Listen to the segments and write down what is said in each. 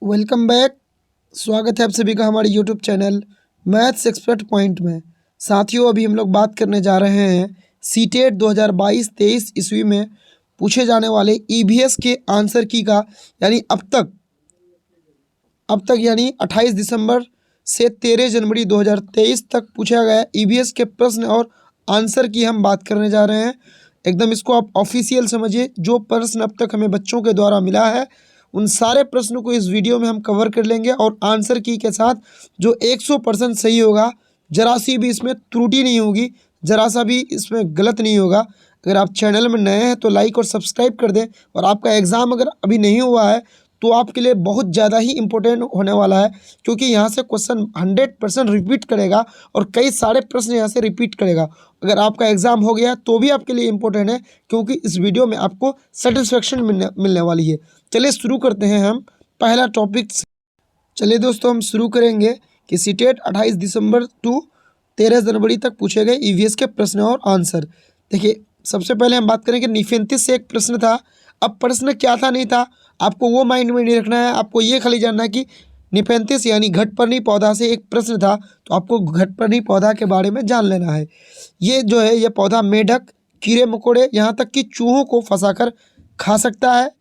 Welcome back. स्वागत है आप सभी का हमारे YouTube channel maths expert point में। साथियों, अभी हम लोग बात करने जा रहे हैं सीटेट 2022-23 ईस्वी में पूछे जाने वाले ईवीएस के आंसर की का, यानी अब तक यानी 28 दिसंबर से 13 जनवरी 2023 तक पूछा गया ईवीएस के प्रश्न और आंसर की हम बात करने जा रहे हैं। एकदम इसको आप ऑफिशियल समझिए। जो प्रश्न अब तक हमें बच्चों के द्वारा मिला है उन सारे प्रश्नों को इस वीडियो में हम कवर कर लेंगे, और आंसर की के साथ जो 100% सही होगा, जरा सी भी इसमें त्रुटि नहीं होगी, जरा सा भी इसमें गलत नहीं होगा। अगर आप चैनल में नए हैं तो लाइक और सब्सक्राइब कर दें। और आपका एग्ज़ाम अगर अभी नहीं हुआ है तो आपके लिए बहुत ज़्यादा ही इम्पोर्टेंट होने वाला है, क्योंकि यहाँ से क्वेश्चन 100% रिपीट करेगा और कई सारे प्रश्न यहाँ से रिपीट करेगा। अगर आपका एग्ज़ाम हो गया तो भी आपके लिए इम्पोर्टेंट है, क्योंकि इस वीडियो में आपको सेटिस्फेक्शन मिलने वाली है। चलिए शुरू करते हैं हम पहला टॉपिक से। चलिए दोस्तों, हम शुरू करेंगे कि सीटेट 28 दिसंबर टू 13 जनवरी तक पूछे गए ईवीएस के प्रश्न और आंसर। देखिए, सबसे पहले हम बात करेंगे निफेंथिस से एक प्रश्न था। अब प्रश्न क्या था नहीं था आपको वो माइंड में नहीं रखना है, आपको ये खाली जानना है कि निफेंथिस यानी घटपर्णी पौधा से एक प्रश्न था, तो आपको घटपर्णी पौधा के बारे में जान लेना है। ये जो है ये पौधा मेढक, कीड़े मकोड़े, यहाँ तक कि चूहों को फंसाकर खा सकता है।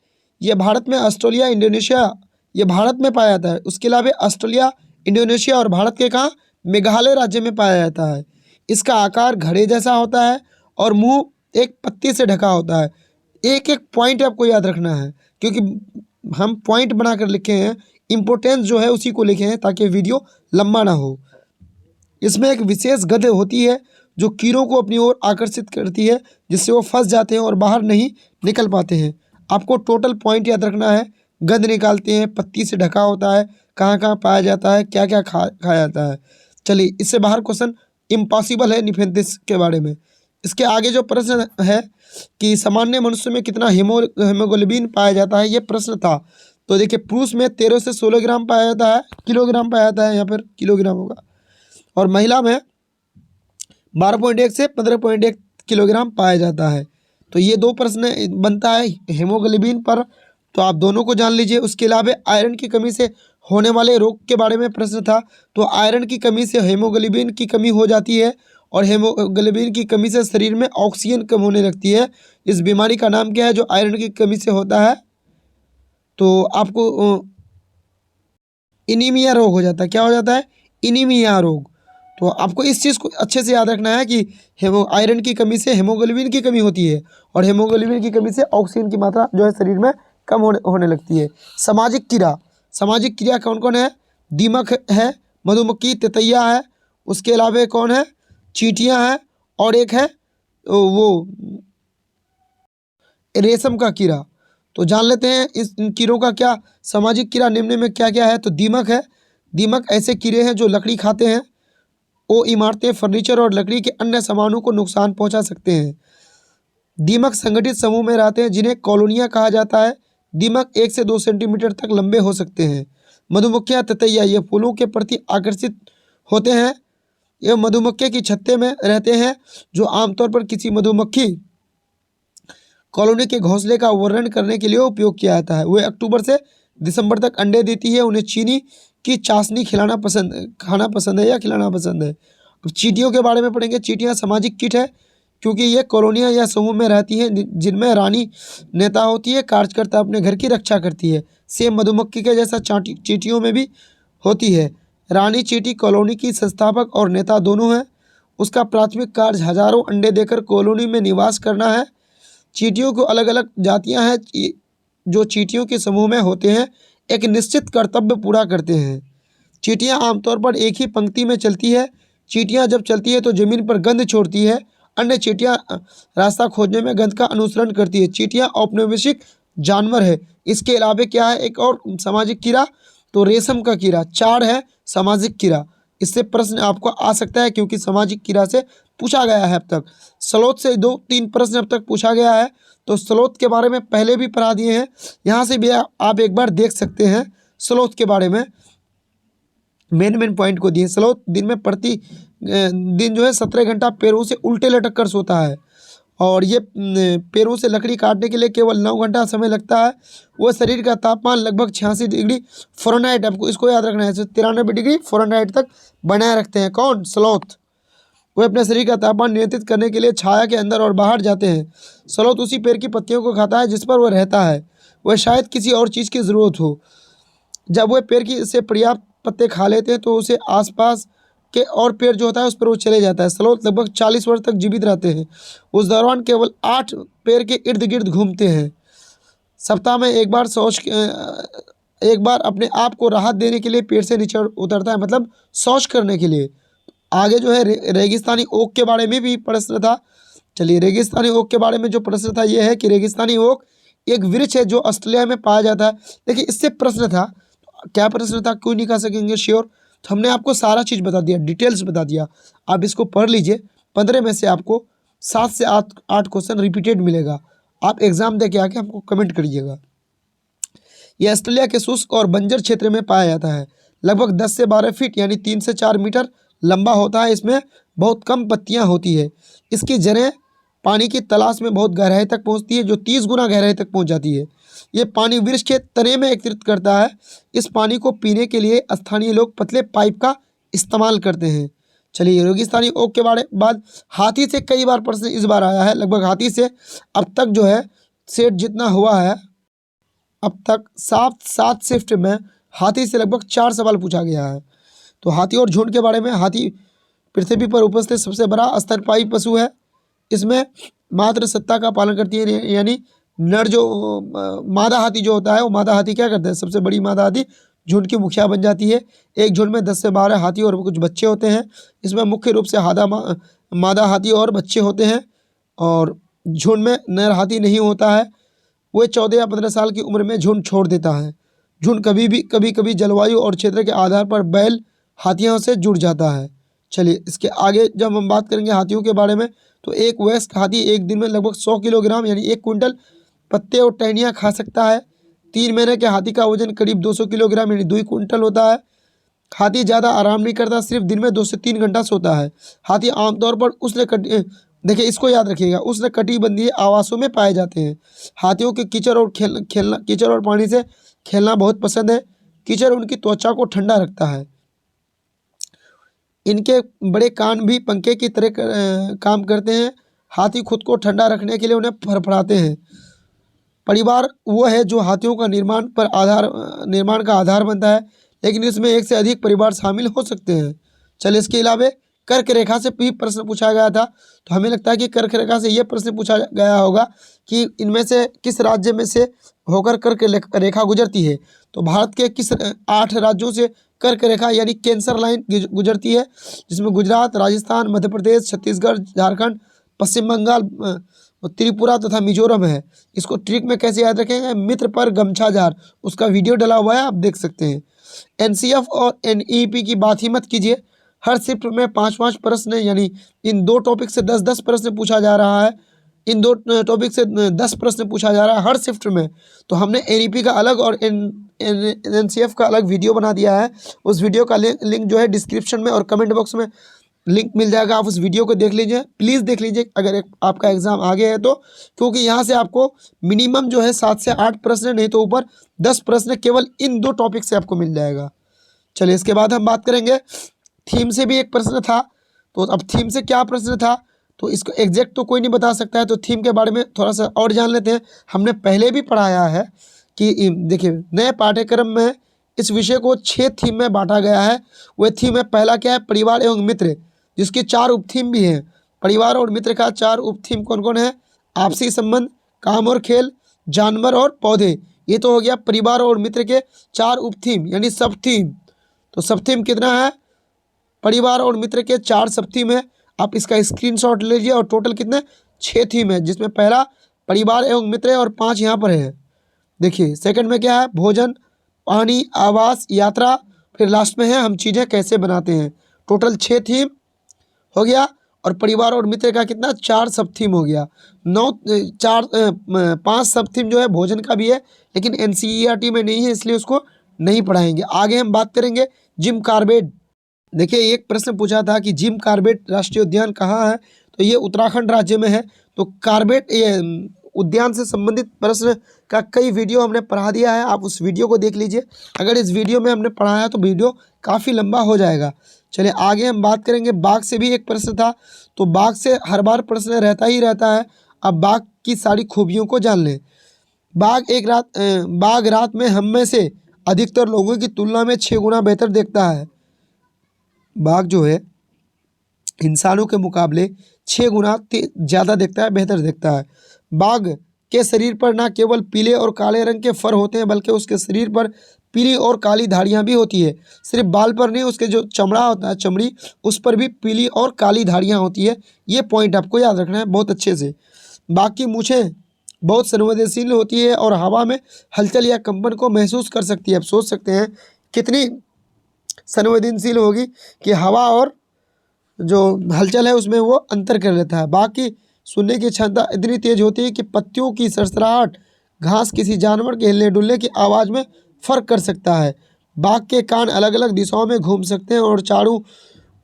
ये भारत में ऑस्ट्रेलिया, इंडोनेशिया, ये भारत में पाया जाता है। उसके अलावा ऑस्ट्रेलिया, इंडोनेशिया और भारत के कहाँ, मेघालय राज्य में पाया जाता है। इसका आकार घड़े जैसा होता है और मुंह एक पत्ती से ढका होता है। एक एक पॉइंट आपको याद रखना है, क्योंकि हम पॉइंट बनाकर लिखे हैं, इम्पोर्टेंस जो है उसी को लिखे हैं ताकि वीडियो लंबा ना हो। इसमें एक विशेष गंध होती है जो कीड़ों को अपनी ओर आकर्षित करती है, जिससे वो फंस जाते हैं और बाहर नहीं निकल पाते हैं। आपको टोटल पॉइंट याद रखना है। गंध निकालते हैं, पत्ती से ढका होता है, कहाँ कहाँ पाया जाता है, क्या क्या खाया जाता है। चलिए, इससे बाहर क्वेश्चन इम्पॉसिबल है निफेंथिस के बारे में। इसके आगे जो प्रश्न है कि सामान्य मनुष्य में कितना हीमोग्लोबिन पाया जाता है, ये प्रश्न था। तो देखिए, पुरुष में 13 से 16 ग्राम पाया जाता है, किलोग्राम पाया जाता है, यहाँ पर किलोग्राम होगा। और महिला में 12.1 से 15.1 किलोग्राम पाया जाता है। तो ये दो प्रश्न बनता है हीमोग्लोबिन पर, तो आप दोनों को जान लीजिए। उसके अलावा आयरन की कमी से होने वाले रोग के बारे में प्रश्न था। तो आयरन की कमी से हीमोग्लोबिन की कमी हो जाती है, और हीमोग्लोबिन की कमी से शरीर में ऑक्सीजन कम होने लगती है। इस बीमारी का नाम क्या है जो आयरन की कमी से होता है? तो आपको इनीमिया रोग हो जाता है। क्या हो जाता है? इनीमिया रोग। तो आपको इस चीज़ को अच्छे से याद रखना है कि आयरन की कमी से हीमोग्लोबिन की कमी होती है, और हीमोग्लोबिन की कमी से ऑक्सीजन की मात्रा जो है शरीर में कम होने लगती है। सामाजिक कीड़ा, सामाजिक कीड़ा कौन कौन है? दीमक है, मधुमक्खी, तितैया है, उसके अलावा कौन है? चींटियाँ हैं, और एक है वो रेशम का कीड़ा। तो जान लेते हैं इन कीड़ों का क्या सामाजिक कीड़ा निम्न में क्या क्या है। तो दीमक है। दीमक ऐसे कीड़े हैं जो लकड़ी खाते हैं। वो इमारतें, फर्नीचर और लकड़ी के अन्य सामानों को नुकसान पहुंचा सकते हैं। दीमक संगठित समूह में रहते हैं, जिन्हें कॉलोनियां कहा जाता है। दीमक 1 से 2 सेंटीमीटर तक लंबे हो सकते हैं। मधुमक्खियां, ततैया, ये फूलों के प्रति आकर्षित होते हैं। ये मधुमक्खी की छत्ते में रहते हैं, जो आमतौर पर किसी मधुमक्खी कॉलोनी के घोंसले का वर्णन करने के लिए उपयोग किया जाता है। वे अक्टूबर से दिसंबर तक अंडे देती है। उन्हें चीनी की चाशनी खाना पसंद है या खिलाना पसंद है। अब चींटियों के बारे में पढ़ेंगे। चींटियां सामाजिक कीट है, क्योंकि ये कॉलोनियां या समूह में रहती हैं, जिनमें रानी नेता होती है, कार्यकर्ता अपने घर की रक्षा करती है। सेम मधुमक्खी के जैसा चींटियों में भी होती है। रानी चींटी कॉलोनी की संस्थापक और नेता दोनों है। उसका प्राथमिक कार्य हजारों अंडे देकर कॉलोनी में निवास करना है। चींटियों को अलग अलग जातियां हैं जो चींटियों के समूह में होते हैं, एक निश्चित कर्तव्य पूरा करते हैं। चींटियां आमतौर पर एक ही पंक्ति में चलती है। चींटियां जब चलती है तो जमीन पर गंध छोड़ती है। अन्य चींटियां रास्ता खोजने में गंध का अनुसरण करती है। चींटियां औपनिवेशिक जानवर है। इसके अलावा क्या है एक और सामाजिक कीड़ा? तो रेशम का कीड़ा। 4 है सामाजिक कीड़ा। इससे प्रश्न आपको आ सकता है, क्योंकि सामाजिक कीड़ा से पूछा गया है अब तक। स्लोथ से 2-3 प्रश्न अब तक पूछा गया है। तो स्लोथ के बारे में पहले भी पढ़ा दिए हैं, यहाँ से भी आप एक बार देख सकते हैं। स्लोथ के बारे में मेन पॉइंट को दिए। स्लोथ दिन में प्रति दिन जो है 17 घंटा पैरों से उल्टे लटक कर सोता है, और ये पेड़ों से लकड़ी काटने के लिए केवल 9 घंटा समय लगता है। वो शरीर का तापमान लगभग 86 डिग्री फ़ारेनहाइट, आपको इसको याद रखना है, 93 डिग्री फ़ारेनहाइट तक बनाए रखते हैं। कौन? स्लॉथ। वे अपने शरीर का तापमान नियंत्रित करने के लिए छाया के अंदर और बाहर जाते हैं। स्लॉथ उसी पेड़ की पत्तियों को खाता है जिस पर वह रहता है। वह शायद किसी और चीज़ की ज़रूरत हो। जब वह पेड़ की से पर्याप्त पत्ते खा लेते हैं तो उसे आसपास के और पेड़ जो होता है उस पर वो चले जाता है। स्लॉथ लगभग 40 वर्ष तक जीवित रहते हैं। उस दौरान केवल 8 पेड़ के इर्द गिर्द घूमते हैं। सप्ताह में एक बार अपने आप को राहत देने के लिए पेड़ से नीचे उतरता है, मतलब शौच करने के लिए। आगे जो है रेगिस्तानी ओक के बारे में भी प्रश्न था। चलिए, रेगिस्तानी ओक के बारे में जो प्रश्न था ये है कि रेगिस्तानी ओक एक वृक्ष है जो ऑस्ट्रेलिया में पाया जाता है। देखिए, इससे प्रश्न था, क्या प्रश्न था, क्यों नहीं कह सकेंगे, श्योर। तो हमने आपको सारा चीज़ बता दिया, डिटेल्स बता दिया। आप इसको पढ़ लीजिए। 15 में से आपको 7 से 8 क्वेश्चन रिपीटेड मिलेगा। आप एग्ज़ाम दे के आके हमको कमेंट करिएगा। यह ऑस्ट्रेलिया के शुष्क और बंजर क्षेत्र में पाया जाता है। लगभग 10 से 12 फीट यानी 3 से 4 मीटर लंबा होता है। इसमें बहुत कम पत्तियां होती है। इसकी जड़ें पानी की तलाश में बहुत गहराई तक पहुंचती है, जो 30 गुना गहराई तक पहुंच जाती है। ये पानी वृक्ष के तने में एकत्रित करता है। इस पानी को पीने के लिए स्थानीय लोग पतले पाइप का इस्तेमाल करते हैं। चलिए, रेगिस्तानी ओक के बारे बाद हाथी से कई बार प्रश्न इस बार आया है। लगभग हाथी से अब तक जो है सेट जितना हुआ है, अब तक 7 शिफ्ट में हाथी से लगभग 4 सवाल पूछा गया है। तो हाथी और झुंड के बारे में, हाथी पृथ्वी पर उपस्थित सबसे बड़ा स्तनपायी पशु है। इसमें मात्र सत्ता का पालन करती है, यानी नर जो मादा हाथी जो होता है वो मादा हाथी क्या करता है, सबसे बड़ी मादा हाथी झुंड की मुखिया बन जाती है। एक झुंड में 10 से 12 हाथी और कुछ बच्चे होते हैं। इसमें मुख्य रूप से मादा हाथी और बच्चे होते हैं, और झुंड में नर हाथी नहीं होता है। वो 14 या 15 साल की उम्र में झुंड छोड़ देता है। झुंड कभी कभी जलवायु और क्षेत्र के आधार पर बैल हाथियों से जुड़ जाता है। चलिए, इसके आगे जब हम बात करेंगे हाथियों के बारे में, तो एक वयस्क हाथी एक दिन में लगभग 100 किलोग्राम यानी 1 क्विंटल पत्ते और टहनियाँ खा सकता है। 3 महीने के हाथी का वजन करीब 200 किलोग्राम यानी 2 क्विंटल होता है। हाथी ज़्यादा आराम नहीं करता, सिर्फ दिन में 2 से 3 घंटा सोता है। हाथी आमतौर पर देखिए, इसको याद रखिएगा, उष्णकटिबंधीय आवासों में पाए जाते हैं। हाथियों के कीचड़ और पानी से खेलना बहुत पसंद है। कीचड़ उनकी त्वचा को ठंडा रखता है। इनके बड़े कान भी पंखे की तरह काम करते हैं। हाथी खुद को ठंडा रखने के लिए उन्हें फड़फड़ाते हैं। परिवार वो है जो हाथियों का निर्माण का आधार बनता है, लेकिन इसमें एक से अधिक परिवार शामिल हो सकते हैं। चलिए, इसके अलावा कर्क रेखा से भी प्रश्न पूछा गया था। तो हमें लगता है कि कर्क रेखा से ये प्रश्न पूछा गया होगा कि इनमें से किस राज्य में से होकर कर्क रेखा गुजरती है। तो भारत के किस 8 राज्यों से कर्क रेखा यानी कैंसर लाइन गुजरती है, जिसमें गुजरात, राजस्थान, मध्य प्रदेश, छत्तीसगढ़, झारखंड, पश्चिम बंगाल, त्रिपुरा तथा मिजोरम है। इसको ट्रिक में कैसे याद रखेंगे, मित्र पर गमछा जार, उसका वीडियो डला हुआ है, आप देख सकते हैं। एनसीएफ और एनईपी की बात ही मत कीजिए। हर शिफ्ट में 5-5 प्रश्न यानी इन 2 टॉपिक से 10-10 प्रश्न पूछा जा रहा है। इन 2 टॉपिक से 10 प्रश्न पूछा जा रहा है हर शिफ्ट में। तो हमने एनईपी का अलग और एनसीएफ का अलग वीडियो बना दिया है। उस वीडियो का लिंक जो है डिस्क्रिप्शन में और कमेंट बॉक्स में लिंक मिल जाएगा। आप उस वीडियो को देख लीजिए, प्लीज़ देख लीजिए अगर आपका एग्ज़ाम आगे है तो, क्योंकि यहाँ से आपको मिनिमम जो है 7 से 8 प्रश्न, नहीं तो ऊपर 10 प्रश्न केवल इन 2 टॉपिक से आपको मिल जाएगा। चलिए, इसके बाद हम बात करेंगे थीम से भी एक प्रश्न था। तो अब थीम से क्या प्रश्न था, तो इसको एग्जैक्ट तो कोई नहीं बता सकता है। तो थीम के बारे में थोड़ा सा और जान लेते हैं। हमने पहले भी पढ़ाया है कि देखिए, नए पाठ्यक्रम में इस विषय को 6 थीम में बांटा गया है। वह थीम है, पहला क्या है, परिवार एवं मित्र, जिसकी 4 उपथीम भी हैं। परिवार और मित्र का 4 उपथीम कौन कौन है, आपसी संबंध, काम और खेल, जानवर और पौधे। ये तो हो गया परिवार और मित्र के 4 उपथीम यानी सब थीम। तो सब थीम कितना है, परिवार और मित्र के 4 सब थीम है। आप इसका स्क्रीनशॉट लीजिए, और टोटल कितने 6 थीम है, जिसमें पहला परिवार एवं मित्र है और 5 यहाँ पर है। देखिए, सेकंड में क्या है, भोजन, पानी, आवास, यात्रा, फिर लास्ट में है हम चीज़ें कैसे बनाते हैं। टोटल 6 थीम हो गया। और परिवार और मित्र का कितना, 4 सब थीम हो गया। 5 सब थीम जो है भोजन का भी है, लेकिन एनसीईआरटी में नहीं है, इसलिए उसको नहीं पढ़ाएंगे। आगे हम बात करेंगे जिम कॉर्बेट। देखिए, एक प्रश्न पूछा था कि जिम कॉर्बेट राष्ट्रीय उद्यान कहाँ है। तो ये उत्तराखंड राज्य में है। तो कार्बेट ये उद्यान से संबंधित प्रश्न का कई वीडियो हमने पढ़ा दिया है, आप उस वीडियो को देख लीजिए। अगर इस वीडियो में हमने पढ़ाया तो वीडियो काफ़ी लंबा हो जाएगा। चलिए आगे हम बात करेंगे। बाघ से भी एक प्रश्न था, तो बाघ से हर बार प्रश्न रहता ही रहता है। अब बाघ की सारी खूबियों को जान लें। बाघ रात में हम में से अधिकतर लोगों की तुलना में 6 गुना बेहतर देखता है। बाघ जो है इंसानों के मुकाबले 6 गुना ज़्यादा देखता है, बेहतर देखता है। बाघ के शरीर पर न केवल पीले और काले रंग के फर होते हैं, बल्कि उसके शरीर पर पीली और काली धारियां भी होती है। सिर्फ बाल पर नहीं, उसके जो चमड़ा होता है, चमड़ी, उस पर भी पीली और काली धारियां होती है। ये पॉइंट आपको याद रखना है बहुत अच्छे से। बाघ की मूछें बहुत संवेदनशील होती है और हवा में हलचल या कंपन को महसूस कर सकती है। आप सोच सकते हैं कितनी संवेदनशील होगी कि हवा और जो हलचल है उसमें वो अंतर कर लेता है। बाघ की सुनने की क्षमता इतनी तेज होती है कि पत्तियों की सरसराहट, घास, किसी जानवर के हिलने डुलने की आवाज़ में फ़र्क कर सकता है। बाघ के कान अलग अलग दिशाओं में घूम सकते हैं और चारों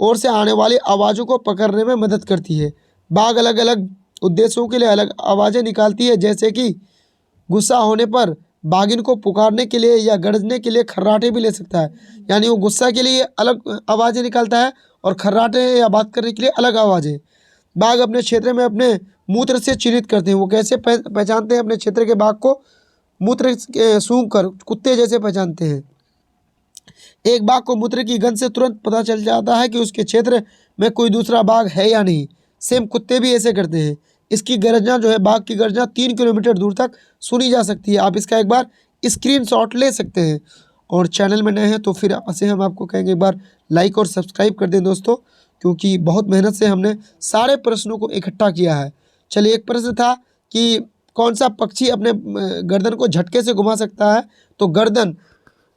ओर से आने वाली आवाज़ों को पकड़ने में मदद करती है। बाघ अलग अलग उद्देश्यों के लिए अलग आवाज़ें निकालती है, जैसे कि गुस्सा होने पर बाघिन को पुकारने के लिए या गरजने के लिए खर्राटे भी ले सकता है। यानी वो गुस्सा के लिए अलग आवाज़ें निकालता है और खर्राटे या बात करने के लिए अलग आवाज़ें। बाघ अपने क्षेत्र में अपने मूत्र से चिन्हित करते हैं। वो कैसे पहचानते हैं अपने क्षेत्र के बाघ को? मूत्र सूंघ कर, कुत्ते जैसे पहचानते हैं। एक बाघ को मूत्र की गंध से तुरंत पता चल जाता है कि उसके क्षेत्र में कोई दूसरा बाघ है या नहीं। सेम कुत्ते भी ऐसे करते हैं। इसकी गर्जना जो है, बाघ की गर्जना 3 किलोमीटर दूर तक सुनी जा सकती है। आप इसका एक बार स्क्रीनशॉट ले सकते हैं। और चैनल में नए हैं तो फिर ऐसे हम आपको कहेंगे एक बार लाइक और सब्सक्राइब कर दें दोस्तों, क्योंकि बहुत मेहनत से हमने सारे प्रश्नों को इकट्ठा किया है। चलिए, एक प्रश्न था कि कौन सा पक्षी अपने गर्दन को झटके से घुमा सकता है? तो गर्दन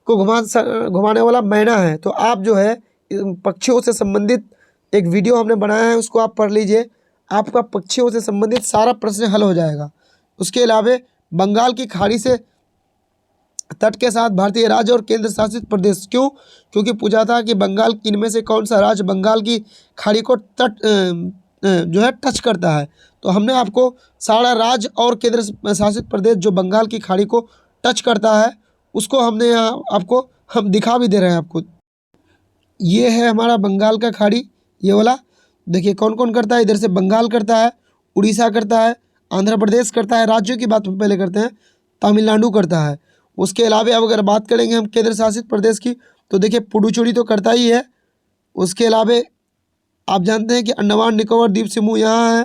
को घुमाने वाला मैना है। तो आप जो है पक्षियों से संबंधित एक वीडियो हमने बनाया है, उसको आप पढ़ लीजिए, आपका पक्षियों से संबंधित सारा प्रश्न हल हो जाएगा। उसके अलावा बंगाल की खाड़ी से तट के साथ भारतीय राज्य और केंद्र शासित प्रदेश, क्यों? क्योंकि पूछा था कि बंगाल इनमें से कौन सा राज्य बंगाल की खाड़ी को जो है टच करता है। तो हमने आपको सारा राज्य और केंद्र शासित प्रदेश जो बंगाल की खाड़ी को टच करता है उसको हमने यहाँ आपको हम दिखा भी दे रहे हैं आपको। ये है हमारा बंगाल का खाड़ी, ये वाला देखिए कौन कौन करता है। इधर से बंगाल करता है, उड़ीसा करता है, आंध्र प्रदेश करता है। राज्यों की बात पहले करते हैं, तमिलनाडु करता है। उसके अलावा अब अगर बात करेंगे हम केंद्र शासित प्रदेश की, तो देखिए पुडुचेरी तो करता ही है। उसके अलावा आप जानते हैं कि अंडमान निकोबार द्वीप समूह यहाँ है,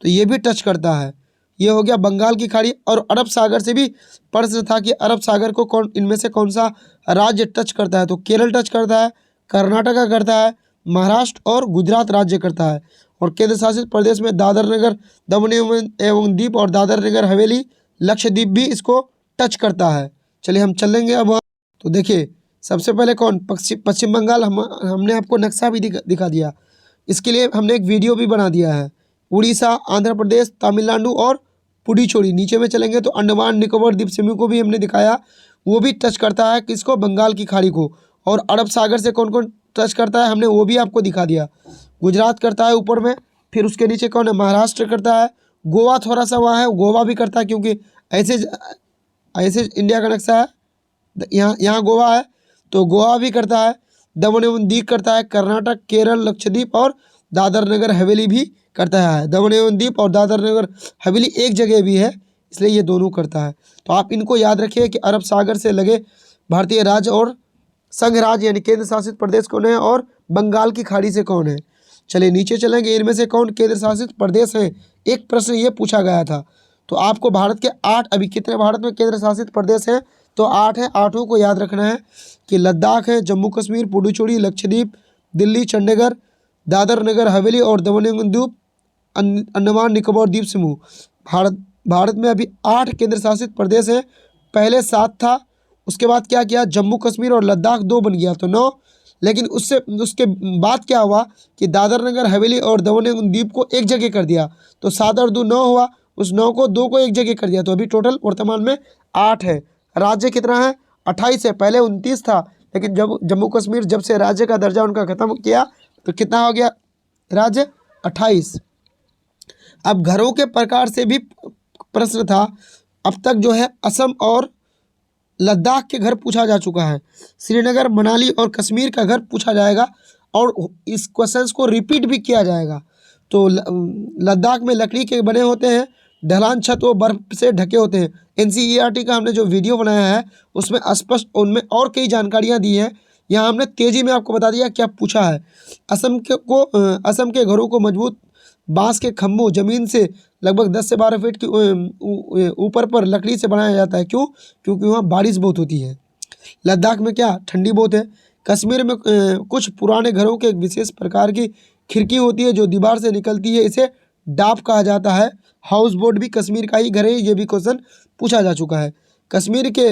तो ये भी टच करता है। ये हो गया बंगाल की खाड़ी। और अरब सागर से भी प्रश्न था कि अरब सागर को कौन इनमें से कौन सा राज्य टच करता है? तो केरल टच करता है, कर्नाटका करता है, महाराष्ट्र और गुजरात राज्य करता है। और केंद्र शासित प्रदेश में दादर नगर दमन एवं दीप और दादर नगर हवेली लक्षद्वीप भी इसको टच करता है। चलिए हम चलेंगे अब। तो देखिए सबसे पहले कौन? पश्चिम बंगाल। हमने आपको नक्शा भी दिखा दिया। इसके लिए हमने एक वीडियो भी बना दिया है। उड़ीसा, आंध्र प्रदेश, तमिलनाडु और पुडुचेरी। नीचे में चलेंगे तो अंडमान निकोबार द्वीप समूह को भी हमने दिखाया, वो भी टच करता है किसको? बंगाल की खाड़ी को। और अरब सागर से कौन कौन टच करता है हमने वो भी आपको दिखा दिया। गुजरात करता है ऊपर में, फिर उसके नीचे कौन है? महाराष्ट्र करता है। गोवा थोड़ा सा वहाँ है, गोवा भी करता है, क्योंकि ऐसे ऐसे इंडिया का नक्शा है, यहाँ गोवा है तो गोवा भी करता है। दमन एवं दीव करता है। कर्नाटक, केरल, लक्षद्वीप और दादर नगर हवेली भी करता है। दमन एवं दीव और दादर नगर हवेली एक जगह भी है, इसलिए ये दोनों करता है। तो आप इनको याद रखिए कि अरब सागर से लगे भारतीय राज्य और संघ राज्य यानी केंद्र शासित प्रदेश कौन है और बंगाल की खाड़ी से कौन है। चलिए नीचे चलेंगे, इनमें से कौन केंद्र शासित प्रदेश है? एक प्रश्न ये पूछा गया था। तो आपको भारत के 8, अभी कितने भारत में केंद्र शासित प्रदेश हैं? तो 8 है। 8 को याद रखना है कि लद्दाख है, जम्मू कश्मीर, पुडुचेरी, लक्षद्वीप, दिल्ली, चंडीगढ़, दादर नगर हवेली और दमन एवं दीव, अंडमान निकोबार द्वीप समूह। भारत में अभी 8 केंद्र शासित प्रदेश हैं। पहले 7 था, उसके बाद क्या किया? जम्मू कश्मीर और लद्दाख 2 बन गया, तो 9। लेकिन उसके बाद क्या हुआ कि दादर नगर हवेली और दमन एवं दीव को एक जगह कर दिया, तो 7 और 2 9 हुआ। उस 9 को 2 को एक जगह कर दिया, तो अभी टोटल वर्तमान में 8 है। राज्य कितना है? 28 है। पहले 29 था, लेकिन जब जम्मू कश्मीर जब से राज्य का दर्जा उनका खत्म किया तो कितना हो गया राज्य? 28। अब घरों के प्रकार से भी प्रश्न था। अब तक जो है असम और लद्दाख के घर पूछा जा चुका है। श्रीनगर, मनाली और कश्मीर का घर पूछा जाएगा और इस क्वेश्चंस को रिपीट भी किया जाएगा। तो लद्दाख में लकड़ी के बने होते हैं, ढलान छत वो बर्फ से ढके होते हैं। एनसीईआरटी का हमने जो वीडियो बनाया है उसमें स्पष्ट उनमें और कई जानकारियां दी हैं। यहाँ हमने तेजी में आपको बता दिया क्या पूछा है। असम के घरों को मजबूत बांस के खम्भों जमीन से लगभग 10 से 12 फीट की ऊपर पर लकड़ी से बनाया जाता है। क्यों? क्योंकि वहाँ बारिश बहुत होती है। लद्दाख में क्या ठंडी बहुत है। कश्मीर में कुछ पुराने घरों के एक विशेष प्रकार की खिड़की होती है जो दीवार से निकलती है, इसे डाप कहा जाता है। हाउस बोट भी कश्मीर का ही घर है, ये भी क्वेश्चन पूछा जा चुका है। कश्मीर के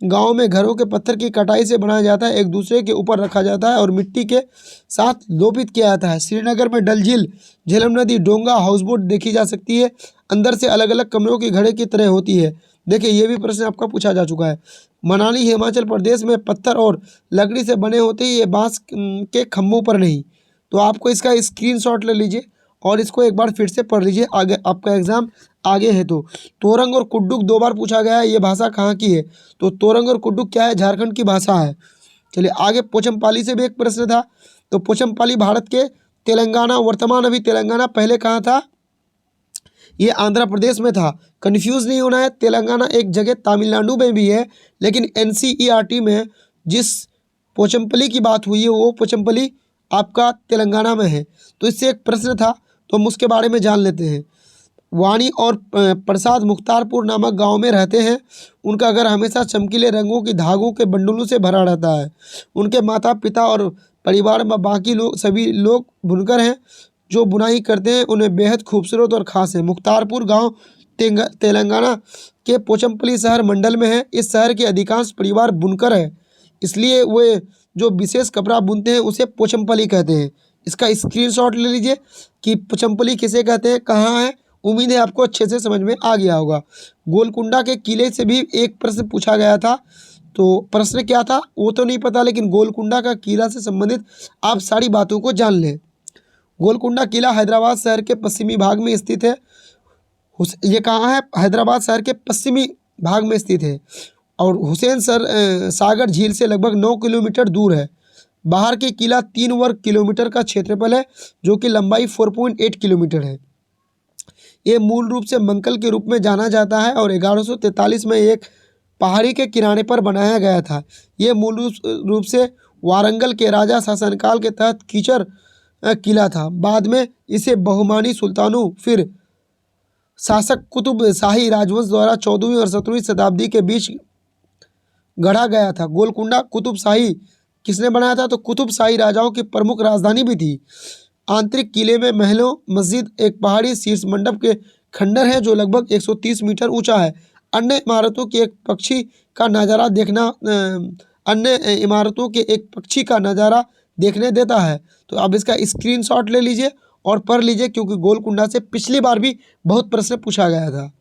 गांव में घरों के पत्थर की कटाई से बनाया जाता है, एक दूसरे के ऊपर रखा जाता है और मिट्टी के साथ लोपित किया जाता है। श्रीनगर में डल झील, झेलम नदी, डोंगा, हाउस बोट देखी जा सकती है। अंदर से अलग अलग कमरों की घड़े की तरह होती है। देखिए ये भी प्रश्न आपका पूछा जा चुका है। मनाली हिमाचल प्रदेश में पत्थर और लकड़ी से बने होते हैं, ये बांस के खम्भों पर नहीं। तो आपको इसका स्क्रीनशॉट ले लीजिए और इसको एक बार फिर से पढ़ लीजिए, आगे आपका एग्जाम आगे है। तो तोरंग और कुड्डुक 2 बार पूछा गया है, ये भाषा कहाँ की है? तो तोरंग और कुड्डुक क्या है? झारखंड की भाषा है। चलिए आगे पोचमपाली से भी एक प्रश्न था। तो पोचमपाली भारत के तेलंगाना, वर्तमान अभी तेलंगाना, पहले कहाँ था? ये आंध्र प्रदेश में था। कन्फ्यूज़ नहीं होना है, तेलंगाना एक जगह तमिलनाडु में भी है, लेकिन एनसीईआरटी में जिस पोचमपल्ली की बात हुई है वो पोचमपल्ली आपका तेलंगाना में है। तो इससे एक प्रश्न था, तो हम उसके बारे में जान लेते हैं। वाणी और प्रसाद मुख्तारपुर नामक गांव में रहते हैं। उनका घर हमेशा चमकीले रंगों की धागों के बंडलों से भरा रहता है। उनके माता पिता और परिवार में बाकी लोग सभी लोग बुनकर हैं। जो बुनाई करते हैं उन्हें बेहद खूबसूरत और ख़ास है। मुख्तारपुर गांव तेलंगाना के पोचमपल्ली शहर मंडल में है। इस शहर के अधिकांश परिवार बुनकर है, इसलिए वे जो विशेष कपड़ा बुनते हैं उसे पोचमपल्ली कहते हैं। इसका स्क्रीनशॉट ले लीजिए कि पोचमपल्ली किसे कहते हैं, कहाँ है। उम्मीद है आपको अच्छे से समझ में आ गया होगा। गोलकुंडा के किले से भी एक प्रश्न पूछा गया था। तो प्रश्न क्या था वो तो नहीं पता, लेकिन गोलकुंडा का किला से संबंधित आप सारी बातों को जान लें। गोलकुंडा किला हैदराबाद शहर के पश्चिमी भाग में स्थित है। ये कहाँ है? हैदराबाद शहर के पश्चिमी भाग में स्थित है और हुसैन सागर झील से लगभग 9 किलोमीटर दूर है। बाहर के किला 3 वर्ग किलोमीटर का क्षेत्रफल है, जो कि लंबाई 4.8 किलोमीटर है। ये मूल रूप से मंकल के रूप में जाना जाता है और 1143 में एक पहाड़ी के किनारे पर बनाया गया था। ये मूल रूप से वारंगल के राजा शासनकाल के तहत कीचड़ किला था। बाद में इसे बहुमानी सुल्तानों फिर शासक कुतुब शाही राजवंश द्वारा 14वीं और 17वीं शताब्दी के बीच गढ़ा गया था। गोलकुंडा कुतुब शाही किसने बनाया था? तो कुतुब शाही राजाओं की प्रमुख राजधानी भी थी। आंतरिक किले में महलों, मस्जिद, एक पहाड़ी शीर्ष मंडप के खंडर है जो लगभग 130 मीटर ऊंचा है। अन्य इमारतों के एक पक्षी का नज़ारा देखने देता है। तो आप इसका स्क्रीनशॉट ले लीजिए और पढ़ लीजिए, क्योंकि गोलकुंडा से पिछली बार भी बहुत प्रश्न पूछा गया था।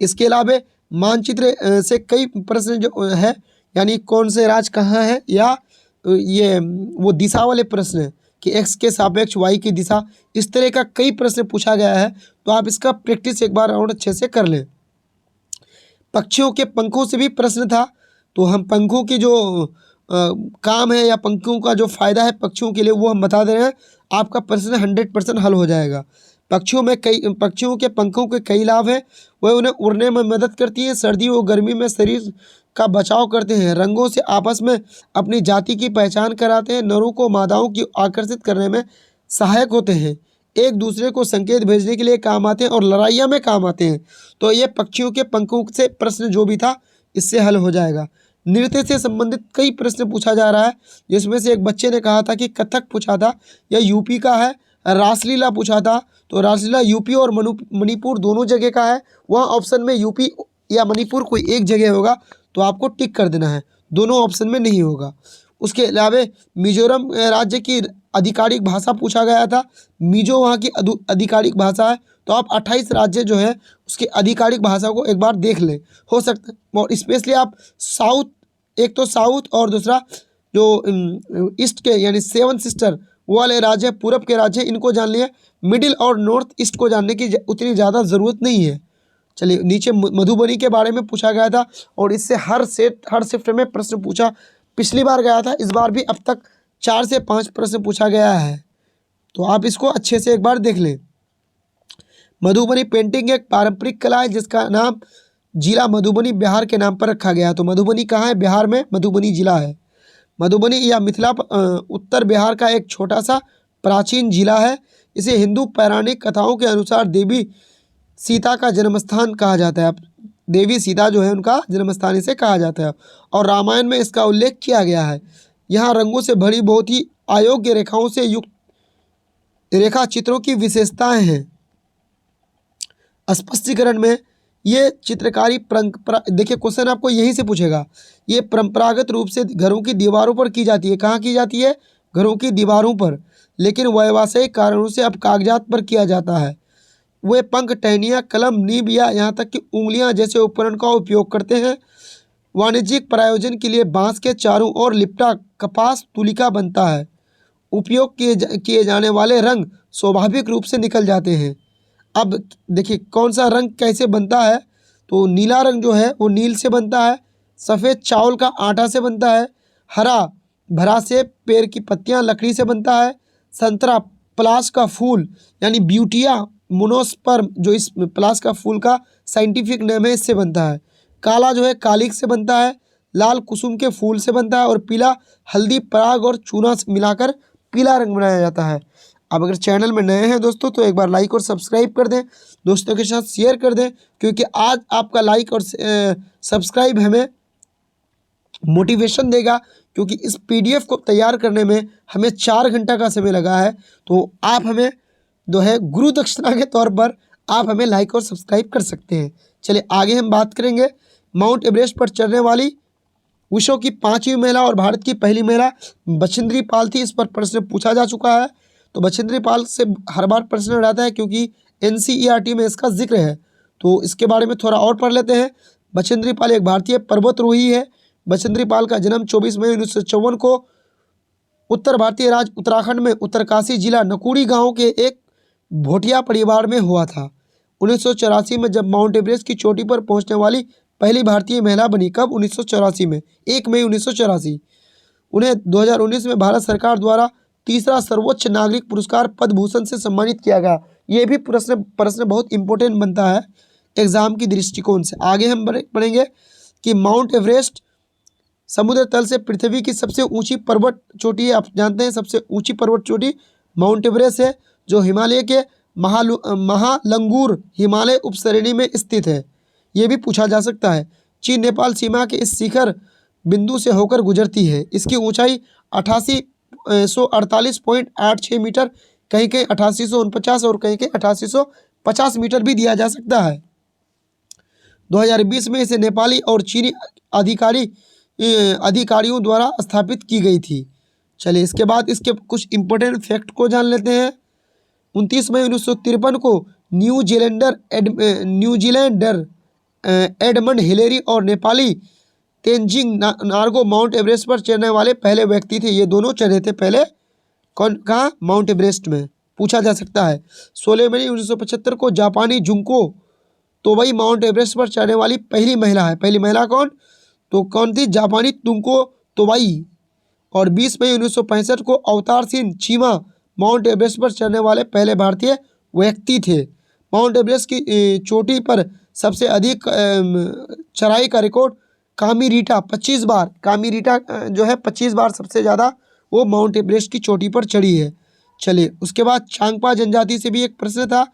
इसके अलावा मानचित्र से कई प्रश्न जो है, यानी कौन से राज्य कहाँ है, या ये वो दिशा वाले प्रश्न कि एक्स के सापेक्ष वाई की दिशा, इस तरह का कई प्रश्न पूछा गया है। तो आप इसका प्रैक्टिस एक बार और अच्छे से कर लें। पक्षियों के पंखों से भी प्रश्न था। तो हम पंखों की जो काम है या पंखों का जो फ़ायदा है पक्षियों के लिए वो हम बता दे रहे हैं। आपका प्रश्न 100% हल हो जाएगा। पक्षियों के पंखों के कई लाभ हैं। वह उन्हें उड़ने में मदद करती है, सर्दी और गर्मी में शरीर का बचाव करते हैं, रंगों से आपस में अपनी जाति की पहचान कराते हैं, नरों को मादाओं की आकर्षित करने में सहायक होते हैं, एक दूसरे को संकेत भेजने के लिए काम आते हैं और लड़ाइयाँ में काम आते हैं। तो ये पक्षियों के पंखों से प्रश्न जो भी था इससे हल हो जाएगा। नृत्य से संबंधित कई प्रश्न पूछा जा रहा है, जिसमें से एक बच्चे ने कहा था कि कथक पूछा था, यह यूपी का है। रासलीला पूछा था, तो रासलीला यूपी और मणिपुर दोनों जगह का है। वहाँ ऑप्शन में यूपी या मणिपुर कोई एक जगह होगा तो आपको टिक कर देना है, दोनों ऑप्शन में नहीं होगा। उसके अलावा मिजोरम राज्य की आधिकारिक भाषा पूछा गया था। मिजो वहाँ की आधिकारिक भाषा है। तो आप 28 राज्य जो है उसकी आधिकारिक भाषा को एक बार देख लें, हो सकता है। और स्पेशली आप साउथ, एक तो साउथ और दूसरा जो ईस्ट के यानी 7 सिस्टर वो वाले राज्य, पूरब के राज्य, इनको जान लिए। मिडिल और नॉर्थ ईस्ट को जानने की उतनी ज़्यादा ज़रूरत नहीं है। चलिए, नीचे मधुबनी के बारे में पूछा गया था और इससे हर शिफ्ट में प्रश्न पूछा। पिछली बार गया था, इस बार भी अब तक 4 से 5 प्रश्न पूछा गया है, तो आप इसको अच्छे से एक बार देख लें। मधुबनी पेंटिंग एक पारंपरिक कला है जिसका नाम जिला मधुबनी बिहार के नाम पर रखा गया है। तो मधुबनी कहाँ है? बिहार में मधुबनी जिला है। मधुबनी या मिथिला उत्तर बिहार का एक छोटा सा प्राचीन जिला है। इसे हिंदू पौराणिक कथाओं के अनुसार देवी सीता का जन्मस्थान कहा जाता है। देवी सीता जो है उनका जन्मस्थान इसे कहा जाता है और रामायण में इसका उल्लेख किया गया है। यहाँ रंगों से भरी बहुत ही अयोग्य रेखाओं से युक्त रेखा चित्रों की विशेषताएं हैं। स्पष्टीकरण में ये चित्रकारी देखिए, क्वेश्चन आपको यहीं से पूछेगा। ये परंपरागत रूप से घरों की दीवारों पर की जाती है। कहाँ की जाती है? घरों की दीवारों पर, लेकिन व्यावसायिक कारणों से अब कागजात पर किया जाता है। वे पंख, टहनियाँ, कलम, नीब या यहाँ तक कि उंगलियाँ जैसे उपकरण का उपयोग करते हैं। वाणिज्यिक प्रयोजन के लिए बांस के चारों ओर लिपटा कपास तुलिका बनता है। उपयोग किए जाने वाले रंग स्वाभाविक रूप से निकल जाते हैं। अब देखिए कौन सा रंग कैसे बनता है, तो नीला रंग जो है वो नील से बनता है, सफ़ेद चावल का आटा से बनता है, हरा भरा से पेड़ की पत्तियां लकड़ी से बनता है, संतरा पलाश का फूल यानी ब्यूटिया मोनोस्पर्म जो इस पलाश का फूल का साइंटिफिक नेम है, इससे बनता है। काला जो है कालिक से बनता है, लाल कुसुम के फूल से बनता है और पीला हल्दी पराग और चूना से मिलाकर पीला रंग बनाया जाता है। अब अगर चैनल में नए हैं दोस्तों तो एक बार लाइक और सब्सक्राइब कर दें, दोस्तों के साथ शेयर कर दें, क्योंकि आज आपका लाइक और सब्सक्राइब हमें मोटिवेशन देगा। क्योंकि इस पीडीएफ को तैयार करने में हमें 4 घंटा का समय लगा है, तो आप हमें जो है गुरु दक्षिणा के तौर पर आप हमें लाइक और सब्सक्राइब कर सकते हैं। चलिए आगे हम बात करेंगे। माउंट एवरेस्ट पर चढ़ने वाली विश्व की 5वीं महिला और भारत की पहली महिला बछेंद्री पाल थी। इस पर प्रश्न पूछा जा चुका है। तो बछेंद्री पाल से हर बार प्रश्न रहता है क्योंकि एनसीईआरटी में इसका जिक्र है, तो इसके बारे में थोड़ा और पढ़ लेते हैं। बछेंद्री पाल एक भारतीय पर्वतारोही है। बछेंद्री पाल का जन्म 24 मई 1954 को उत्तर भारतीय राज्य उत्तराखंड में उत्तरकाशी जिला नकुड़ी गांव के एक भोटिया परिवार में हुआ था। 1984 में जब माउंट एवरेस्ट की चोटी पर पहुंचने वाली पहली भारतीय महिला बनी। कब? 1984 में, 1 मई 1984। उन्हें 2019 में भारत सरकार द्वारा तीसरा सर्वोच्च नागरिक पुरस्कार पद्म भूषण से सम्मानित किया गया। ये भी प्रश्न बहुत इंपॉर्टेंट बनता है एग्जाम की दृष्टिकोण से। आगे हम पढ़ेंगे कि माउंट एवरेस्ट समुद्र तल से पृथ्वी की सबसे ऊंची पर्वत चोटी है। आप जानते हैं सबसे ऊंची पर्वत चोटी माउंट एवरेस्ट है, जो हिमालय के महालंगूर हिमालय उपश्रेणी में स्थित है। ये भी पूछा जा सकता है। चीन नेपाल सीमा के इस शिखर बिंदु से होकर गुजरती है। इसकी ऊंचाई 8848.86 मीटर, कहीं कहीं 8849 और कहीं कहीं 8850 मीटर भी दिया जा सकता है। 2020 में इसे नेपाली और चीनी अधिकारियों द्वारा स्थापित की गई थी। चलिए इसके बाद इसके कुछ इंपॉर्टेंट फैक्ट को जान लेते हैं। 29 मई 1953 को न्यूजीलैंडर एडमंड हिलेरी और नेपाली तेंजिंग नार्गो माउंट एवरेस्ट पर चढ़ने वाले पहले व्यक्ति थे। ये दोनों चढ़े थे पहले। कहाँ? माउंट एवरेस्ट में। पूछा जा सकता है। 16 मई 1975 को जापानी जुंको तोबई माउंट एवरेस्ट पर चढ़ने वाली पहली महिला है। पहली महिला कौन? तो कौन थी? जापानी जुंको तोबई। और 20 मई 1965 को अवतार सिंह चीमा माउंट एवरेस्ट पर चढ़ने वाले पहले भारतीय व्यक्ति थे। माउंट एवरेस्ट की चोटी पर सबसे अधिक चढ़ाई का रिकॉर्ड कामीरीटा 25 बार। कामीरीटा जो है 25 बार सबसे ज़्यादा वो माउंट एवरेस्ट की चोटी पर चढ़ी है। चलिए उसके बाद चांगपा जनजाति से भी एक प्रश्न था।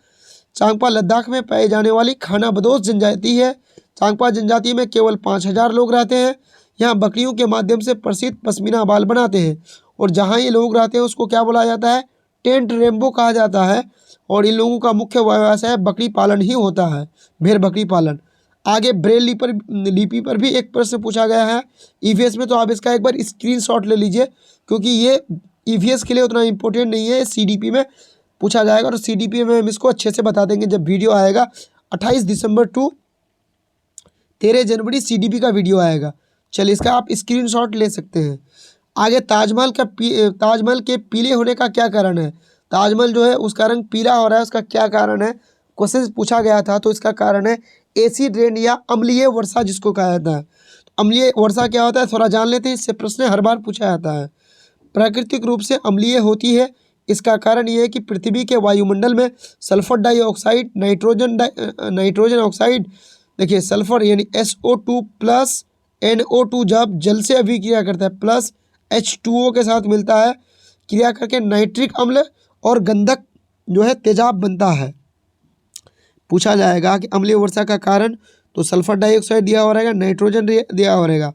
चांगपा लद्दाख में पाई जाने वाली खानाबदोश जनजाति है। चांगपा जनजाति में केवल 5000 लोग रहते हैं। यहाँ बकरियों के माध्यम से प्रसिद्ध पश्मीना बाल बनाते हैं और जहाँ ये लोग रहते हैं उसको क्या बोला जाता है? टेंट रेम्बो कहा जाता है। और इन लोगों का मुख्य व्यवसाय बकरी पालन ही होता है, भेड़ बकरी पालन। आगे ब्रेल लिपि पर भी एक प्रश्न पूछा गया है ईवीएस में, तो आप इसका एक बार स्क्रीनशॉट ले लीजिए क्योंकि ये ईवीएस के लिए उतना इम्पोर्टेंट नहीं है, सीडीपी में पूछा जाएगा। और सीडीपी में हम इसको अच्छे से बता देंगे जब वीडियो आएगा। 28 दिसंबर टू 13 जनवरी सीडीपी का वीडियो आएगा। चलिए इसका आप स्क्रीनशॉट ले सकते हैं। आगे ताजमहल के पीले होने का क्या कारण है? ताजमहल जो है उसका रंग पीला हो रहा है, उसका क्या कारण है? क्वेश्चन पूछा गया था, तो इसका कारण है एसिड रेन या अम्लीय वर्षा, जिसको कहा जाता है। तो अम्लीय वर्षा क्या होता है, थोड़ा जान लेते हैं, इससे प्रश्न हर बार पूछा जाता है। प्राकृतिक रूप से अम्लीय होती है, इसका कारण ये है कि पृथ्वी के वायुमंडल में सल्फर डाइऑक्साइड, नाइट्रोजन ऑक्साइड, देखिए सल्फर यानी SO2 प्लस NO2 जब जल से अभिक्रिया करता है प्लस H2O के साथ मिलता है, क्रिया करके नाइट्रिक अम्ल और गंधक जो है तेजाब बनता है। पूछा जाएगा कि अम्लीय वर्षा का कारण, तो सल्फर डाइऑक्साइड दिया हो रहेगा, नाइट्रोजन दिया हो रहेगा,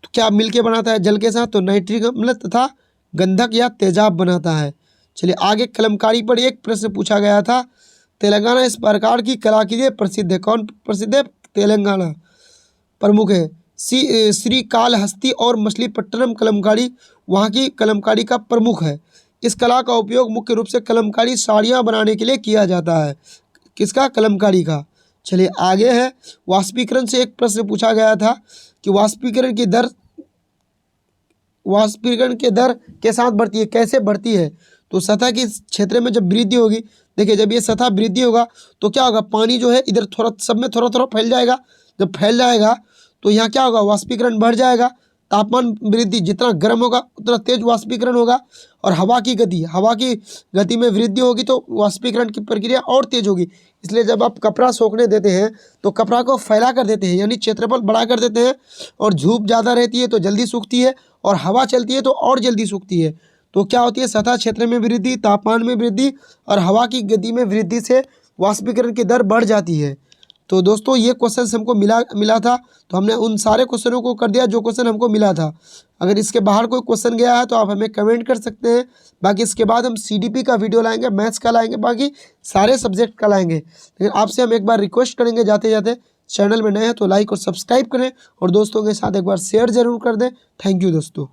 तो क्या मिलके बनाता है जल के साथ, तो नाइट्रिक अम्ल तथा गंधक या तेजाब बनाता है। चलिए आगे कलमकारी पर एक प्रश्न पूछा गया था। तेलंगाना इस प्रकार की कला के लिए प्रसिद्ध है। कौन प्रसिद्ध है? तेलंगाना प्रमुख है। श्रीकालहस्ती और मछलीपट्टनम कलमकारी वहाँ की कलमकारी का प्रमुख है। इस कला का उपयोग मुख्य रूप से कलमकारी साड़ियाँ बनाने के लिए किया जाता है। किसका? कलमकारी का। चलिए आगे है, वाष्पीकरण से एक प्रश्न पूछा गया था कि वाष्पीकरण के दर के साथ बढ़ती है, कैसे बढ़ती है? तो सतह के क्षेत्र में जब वृद्धि होगी, देखिए जब ये सतह वृद्धि होगा तो क्या होगा, पानी जो है इधर थोड़ा सब में थोड़ा थोड़ा फैल जाएगा। जब फैल जाएगा तो यहाँ क्या होगा, वाष्पीकरण बढ़ जाएगा। तापमान वृद्धि, जितना गर्म होगा उतना तेज वाष्पीकरण होगा। और हवा की गति में वृद्धि होगी तो वाष्पीकरण की प्रक्रिया और तेज होगी। इसलिए जब आप कपड़ा सूखने देते हैं तो कपड़ा को फैला कर देते हैं, यानी क्षेत्रफल बढ़ा कर देते हैं, और धूप ज़्यादा रहती है तो जल्दी सूखती है, और हवा चलती है तो और जल्दी सूखती है। तो क्या होती है, सतह क्षेत्र में वृद्धि, तापमान में वृद्धि और हवा की गति में वृद्धि से वाष्पीकरण की दर बढ़ जाती है। तो दोस्तों ये क्वेश्चन हमको मिला था, तो हमने उन सारे क्वेश्चनों को कर दिया जो क्वेश्चन हमको मिला था। अगर इसके बाहर कोई क्वेश्चन गया है तो आप हमें कमेंट कर सकते हैं। बाकी इसके बाद हम CDP का वीडियो लाएंगे, मैथ्स का लाएंगे, बाकी सारे सब्जेक्ट का लाएंगे। लेकिन आपसे हम एक बार रिक्वेस्ट करेंगे जाते जाते, चैनल में नए हैं तो लाइक और सब्सक्राइब करें और दोस्तों के साथ एक बार शेयर जरूर कर दें। थैंक यू दोस्तों।